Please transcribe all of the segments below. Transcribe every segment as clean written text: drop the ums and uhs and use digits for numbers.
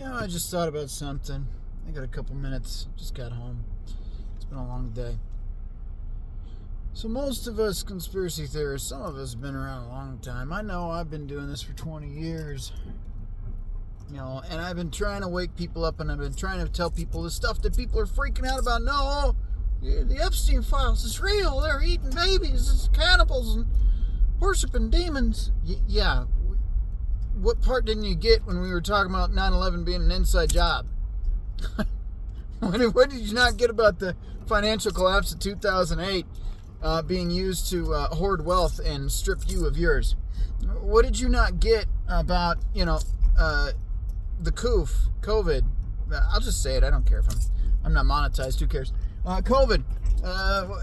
I just thought about something. I got a couple minutes. Just got home. It's been a long day. So most of us conspiracy theorists, some of us have been around a long time. I know I've been doing this for 20 years. And I've been trying to wake people up, and I've been trying to tell people the stuff that people are freaking out about. No, the Epstein files is real. They're eating babies. It's cannibals and worshiping demons. Yeah. What part didn't you get when we were talking about 9/11 being an inside job? What did you not get about the financial collapse of 2008 being used to hoard wealth and strip you of yours? What did you not get about, the COVID? I'll just say it. I don't care if I'm not monetized. Who cares? COVID.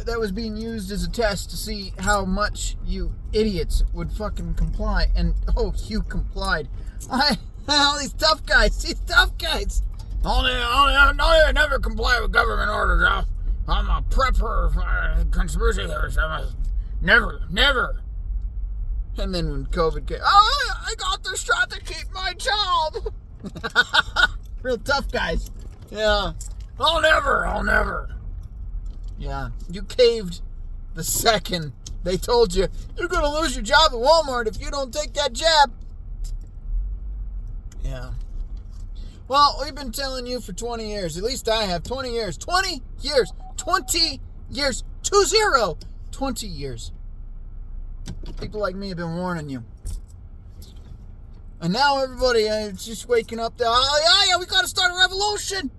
That was being used as a test to see how much you idiots would fucking comply. And, you complied. All these tough guys. I never comply with government orders. I'm a prepper for conspiracy theorists. Never. And then when COVID came, I got this shot to keep my job. Real tough guys. Yeah. I'll never. Yeah. You caved the second they told you, you're going to lose your job at Walmart if you don't take that jab. Yeah. Well, we've been telling you for 20 years. At least I have. 20 years. 20 years. 20 years. 20 years. People like me have been warning you. And now everybody is just waking up. We got to start a revolution.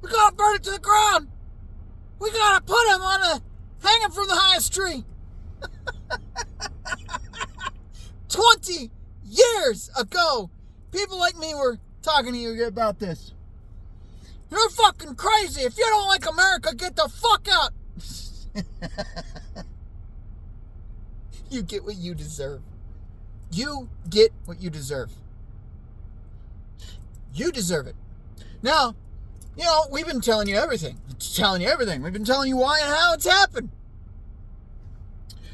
We got to burn it to the ground. We got to put him hang him from the highest tree. 20 years ago, people like me were talking to you about this. You're fucking crazy. If you don't like America, get the fuck out. You get what you deserve. You get what you deserve. You deserve it. Now, we've been telling you everything. We've been telling you why and how it's happened.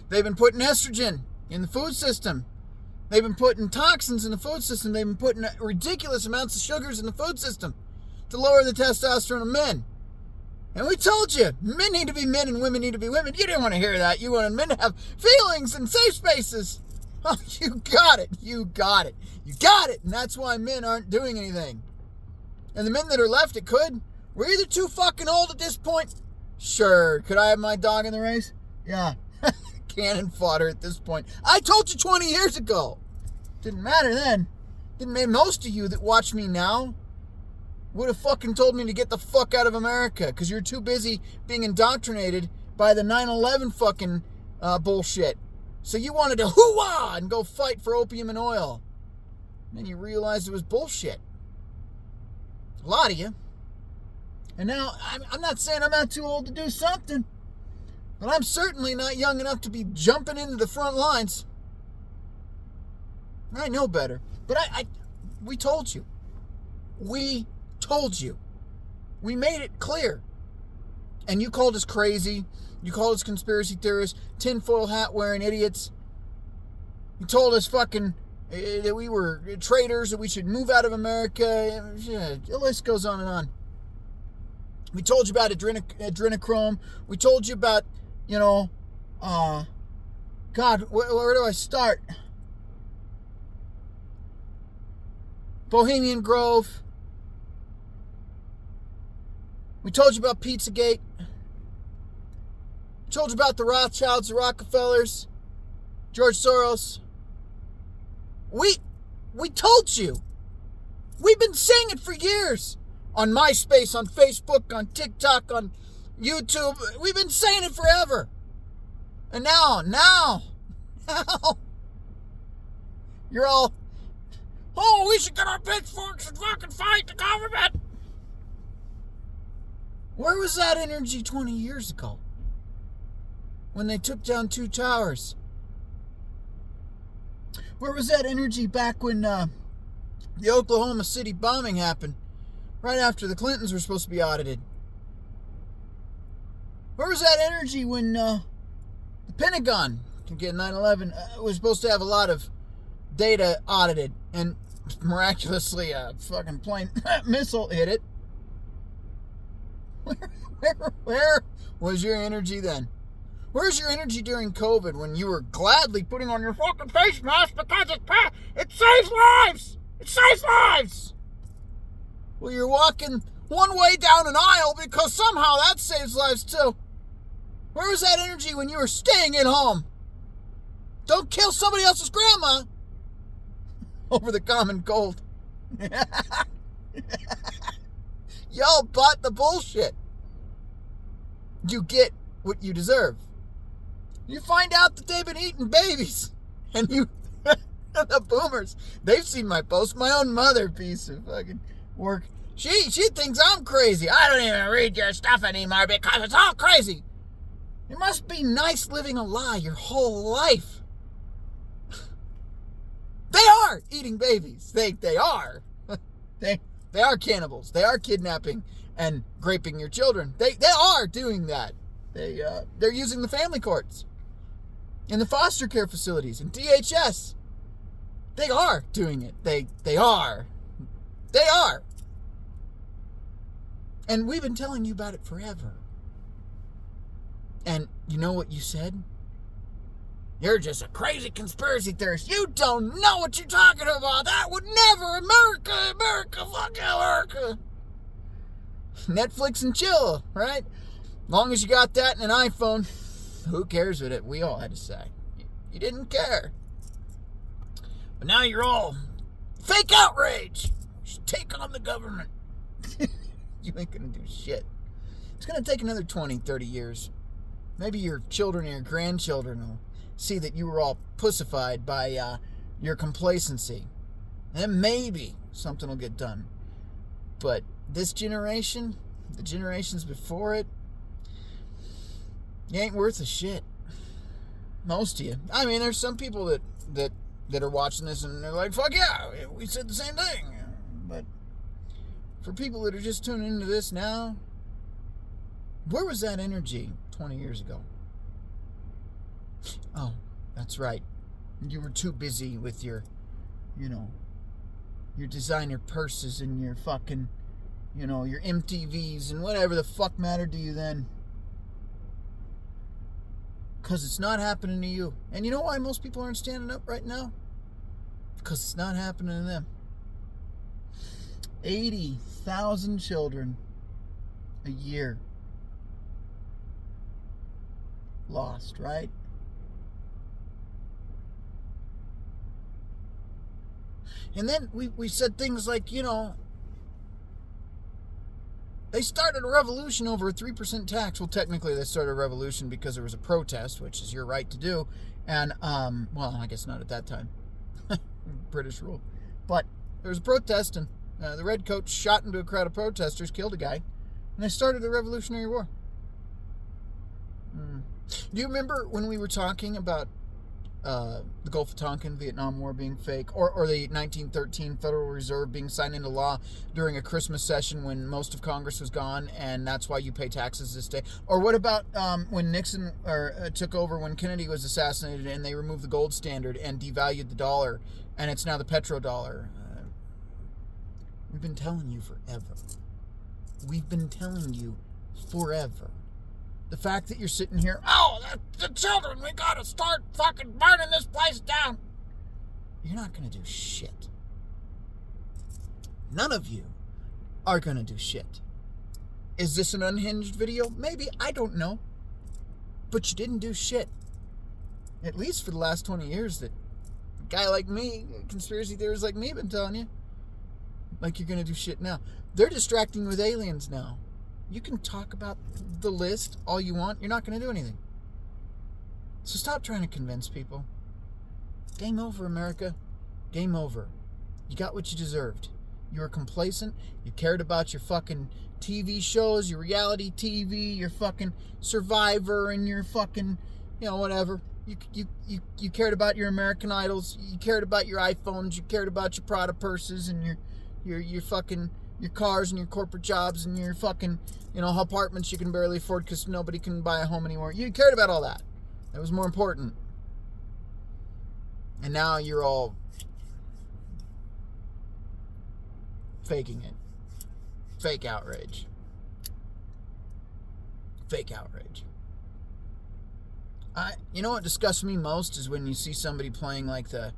They've been putting estrogen in the food system. They've been putting toxins in the food system. They've been putting ridiculous amounts of sugars in the food system to lower the testosterone of men. And we told you, men need to be men and women need to be women. You didn't want to hear that. You wanted men to have feelings and safe spaces. Oh, you got it. And that's why men aren't doing anything. And the men that are left that could, we're either too fucking old at this point. Sure. Could I have my dog in the race? Yeah. Cannon fodder at this point. I told you 20 years ago. Didn't matter then. Didn't matter. Most of you that watch me now would have fucking told me to get the fuck out of America because you're too busy being indoctrinated by the 9/11 fucking bullshit. So you wanted to hoo-ah and go fight for opium and oil. And then you realized it was bullshit. A lot of you. And now, I'm not saying I'm not too old to do something, but I'm certainly not young enough to be jumping into the front lines. I know better. But we told you. We told you. We made it clear. And you called us crazy. You called us conspiracy theorists, tinfoil hat wearing idiots. You told us fucking that we were traitors, that we should move out of America. Yeah, the list goes on and on. We told you about adrenochrome. We told you about, God, where do I start? Bohemian Grove. We told you about Pizzagate. We told you about the Rothschilds, the Rockefellers, George Soros. We told you. We've been saying it for years. On MySpace, on Facebook, on TikTok, on YouTube. We've been saying it forever. And now, you're all, we should get our pitchforks and fucking fight the government. Where was that energy 20 years ago? When they took down 2 towers? Where was that energy back when the Oklahoma City bombing happened? Right after the Clintons were supposed to be audited. Where was that energy when the Pentagon, again 9/11, was supposed to have a lot of data audited? And miraculously a fucking plane missile hit it. Where was your energy then? Where's your energy during COVID when you were gladly putting on your fucking face mask because it saves lives? It saves lives! Well, you're walking one way down an aisle because somehow that saves lives too. Where was that energy when you were staying at home? Don't kill somebody else's grandma over the common cold. Y'all bought the bullshit. You get what you deserve. You find out that they've been eating babies. And you, the boomers, they've seen my post. My own mother, piece of fucking work. She thinks I'm crazy. I don't even read your stuff anymore because it's all crazy. It must be nice living a lie your whole life. They are eating babies. They are. They are cannibals. They are kidnapping and raping your children. They are doing that. They're using the family courts in the foster care facilities and DHS. They are doing it. They are. And we've been telling you about it forever. And you know what you said? You're just a crazy conspiracy theorist. You don't know what you're talking about. That would never. America, fuck America. Netflix and chill, right? Long as you got that and an iPhone, who cares what it? We all had to say. You didn't care. But now you're all fake outrage. You should take on the government. You ain't gonna do shit. It's gonna take another 20, 30 years. Maybe your children or your grandchildren will see that you were all pussified by your complacency. And maybe something will get done. But this generation, the generations before it, you ain't worth a shit. Most of you. I mean, there's some people that are watching this and they're like, fuck yeah, we said the same thing. But for people that are just tuning into this now, where was that energy 20 years ago? Oh, that's right. You were too busy with your designer purses and your fucking, your MTVs and whatever the fuck mattered to you then. Because it's not happening to you. And you know why most people aren't standing up right now? Because it's not happening to them. 80,000 children a year lost, right? And then we said things like, they started a revolution over a 3% tax. Well, technically they started a revolution because there was a protest, which is your right to do. And, well, I guess not at that time. British rule. But there was a protest, and the redcoats shot into a crowd of protesters, killed a guy, and they started the Revolutionary War. Do you remember when we were talking about the Gulf of Tonkin, Vietnam War being fake, or the 1913 Federal Reserve being signed into law during a Christmas session when most of Congress was gone, and that's why you pay taxes this day? Or what about when Nixon took over when Kennedy was assassinated and they removed the gold standard and devalued the dollar, and it's now the petrodollar? We've been telling you forever. We've been telling you forever. The fact that you're sitting here, the children, we gotta start fucking burning this place down. You're not gonna do shit. None of you are gonna do shit. Is this an unhinged video? Maybe, I don't know. But you didn't do shit. At least for the last 20 years that a guy like me, conspiracy theorists like me, have been telling you. Like you're gonna do shit now. They're distracting with aliens now. You can talk about the list all you want. You're not going to do anything. So stop trying to convince people. Game over, America. Game over. You got what you deserved. You were complacent. You cared about your fucking TV shows, your reality TV, your fucking Survivor, and your fucking, whatever. You cared about your American Idols. You cared about your iPhones. You cared about your Prada purses and your fucking, your cars and your corporate jobs and your fucking, apartments you can barely afford because nobody can buy a home anymore. You cared about all that. That was more important. And now you're all faking it. Fake outrage. Fake outrage. You know what disgusts me most is when you see somebody playing like the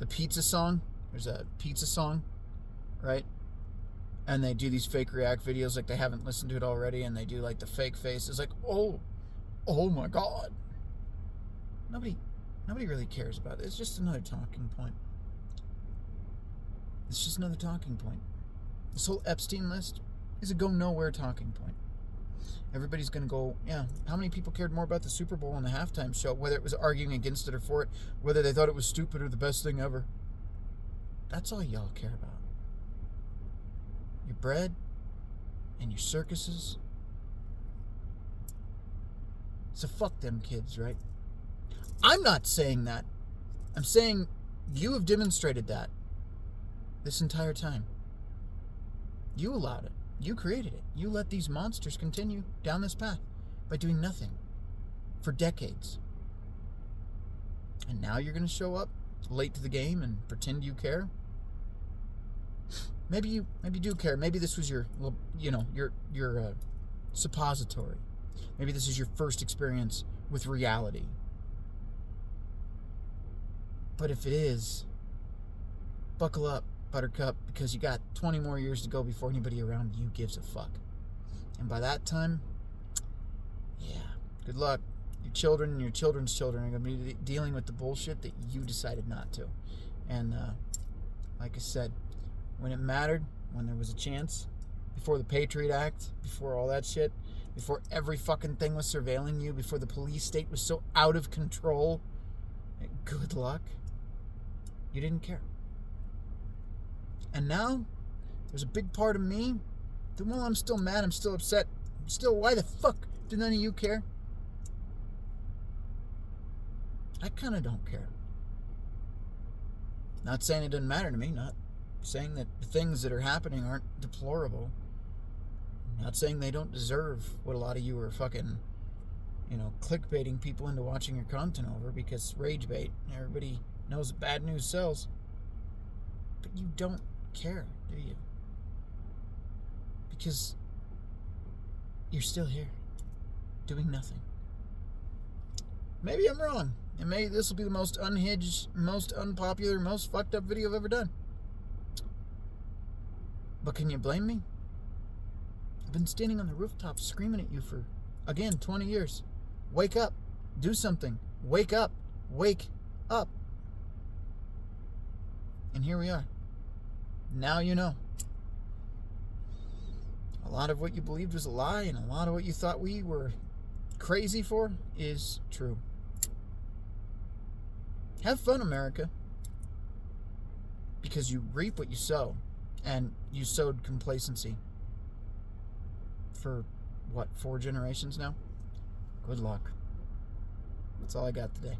pizza song. There's a pizza song, right? And they do these fake react videos like they haven't listened to it already, and they do like the fake face. It's like, oh my God. Nobody really cares about it. It's just another talking point. It's just another talking point. This whole Epstein list is a go nowhere talking point. Everybody's going to go, yeah, how many people cared more about the Super Bowl and the halftime show, whether it was arguing against it or for it, whether they thought it was stupid or the best thing ever? That's all y'all care about. Your bread and your circuses. So fuck them kids, right? I'm not saying that. I'm saying you have demonstrated that this entire time. You allowed it. You created it. You let these monsters continue down this path by doing nothing for decades. And now you're going to show up late to the game and pretend you care? Maybe you do care. Maybe this was your suppository. Maybe this is your first experience with reality. But if it is, buckle up, Buttercup, because you got 20 more years to go before anybody around you gives a fuck. And by that time, yeah, good luck. Your children and your children's children are going to be dealing with the bullshit that you decided not to. And like I said, when it mattered, when there was a chance, before the Patriot Act, before all that shit, before every fucking thing was surveilling you, before the police state was so out of control, good luck. You didn't care. And now, there's a big part of me that while I'm still mad, I'm still upset, why the fuck do none of you care? I kind of don't care. Not saying it doesn't matter to me, not saying that the things that are happening aren't deplorable. Not saying they don't deserve what a lot of you are fucking, clickbaiting people into watching your content over, because Ragebait, everybody knows that bad news sells. But you don't care, do you? Because you're still here, doing nothing. Maybe I'm wrong, and maybe this will be the most unhinged, most unpopular, most fucked up video I've ever done. But can you blame me? I've been standing on the rooftop screaming at you for, again, 20 years. Wake up. Do something. Wake up. Wake up. And here we are. Now you know. A lot of what you believed was a lie, and a lot of what you thought we were crazy for is true. Have fun, America. Because you reap what you sow. And you sowed complacency. For, 4 generations now? Good luck. That's all I got today.